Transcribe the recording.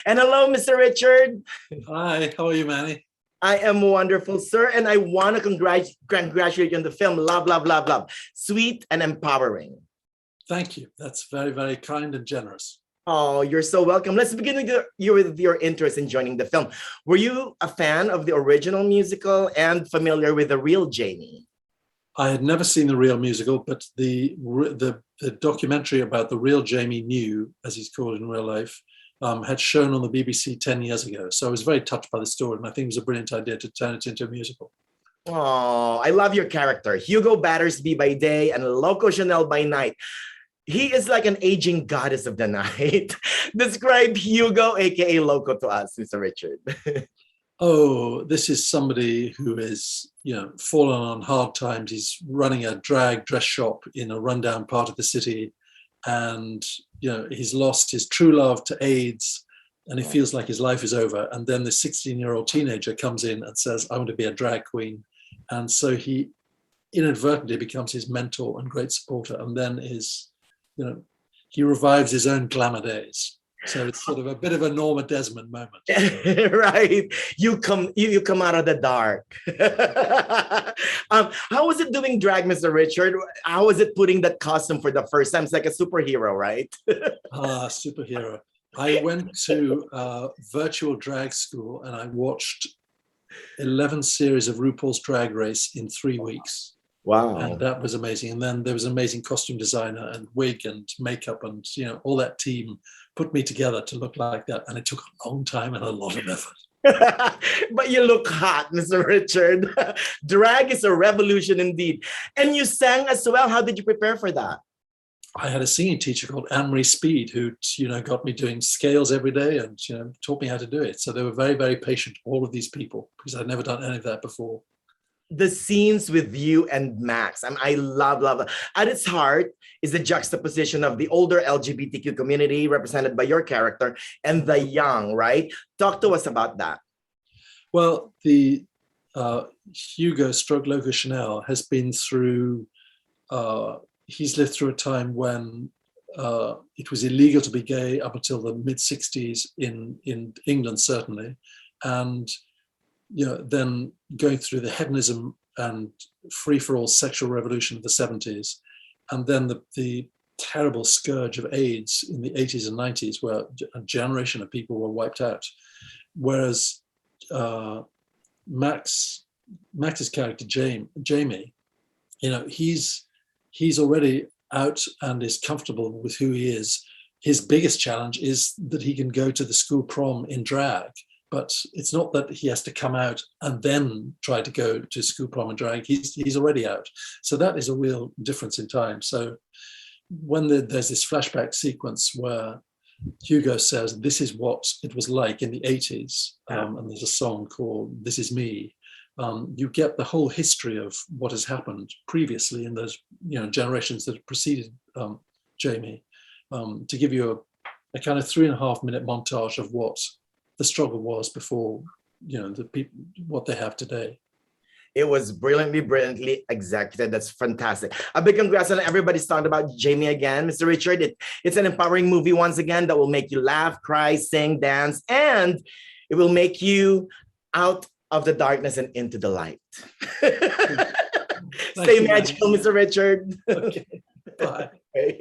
And hello, Mr. Richard. Hi, how are you, Manny? I am wonderful, sir, and I want to congratulate you on the film Love, Love, Love, Love. Sweet and empowering. Thank you. That's very, very kind and generous. Oh, you're so welcome. Let's begin with your interest in joining the film. Were you a fan of the original musical and familiar with the real Jamie? I had never seen the real musical, but the documentary about the real Jamie New, as he's called in real life, had shown on the BBC 10 years ago. So I was very touched by the story, and I think it was a brilliant idea to turn it into a musical. Oh, I love your character. Hugo Battersby by day and Loco Chanelle by night. He is like an aging goddess of the night. Describe Hugo, aka Loco, to us, Mr. Richard. Oh, this is somebody who is, fallen on hard times. He's running a drag dress shop in a rundown part of the city, and he's lost his true love to AIDS, and he feels like his life is over. And then the 16-year-old teenager comes in and says, "I want to be a drag queen," and so he inadvertently becomes his mentor and great supporter, and then he revives his own glamour days. So it's sort of a bit of a Norma Desmond moment. Right. You come out of the dark. How was it doing drag, Mr. Richard? How was it putting that costume for the first time? It's like a superhero, right? Superhero. I went to virtual drag school and I watched 11 series of RuPaul's Drag Race in 3 weeks. Wow. And that was amazing. And then there was an amazing costume designer and wig and makeup and, all that team put me together to look like that. And it took a long time and a lot of effort. But you look hot, Mr. Richard. Drag is a revolution indeed. And you sang as well. How did you prepare for that? I had a singing teacher called Anne-Marie Speed who, got me doing scales every day and, taught me how to do it. So they were very, very patient, all of these people, because I'd never done any of that before. The scenes with you and Max, I love. At its heart is the juxtaposition of the older LGBTQ community represented by your character and the young, right? Talk to us about that. Well, the Hugo stroke Loco Chanelle has been through, he's lived through a time when it was illegal to be gay up until the mid-60s in England, certainly. And then going through the hedonism and free-for-all sexual revolution of the 70s, and then the terrible scourge of AIDS in the 80s and 90s, where a generation of people were wiped out. Whereas Max's character, Jamie, he's already out and is comfortable with who he is. His biggest challenge is that he can go to the school prom in drag. But it's not that he has to come out and then try to go to school prom and drag. He's already out. So that is a real difference in time. So when there's this flashback sequence where Hugo says, this is what it was like in the 80s, and there's a song called This Is Me, you get the whole history of what has happened previously in those generations that have preceded Jamie, to give you a kind of 3.5-minute montage of what the struggle was before, the people, what they have today. It was brilliantly executed. That's fantastic. A big congrats on everybody's talking about Jamie again, Mr. Richard. It's an empowering movie once again that will make you laugh, cry, sing, dance, and it will make you out of the darkness and into the light. Stay magical, Mr. Richard. Okay. Bye.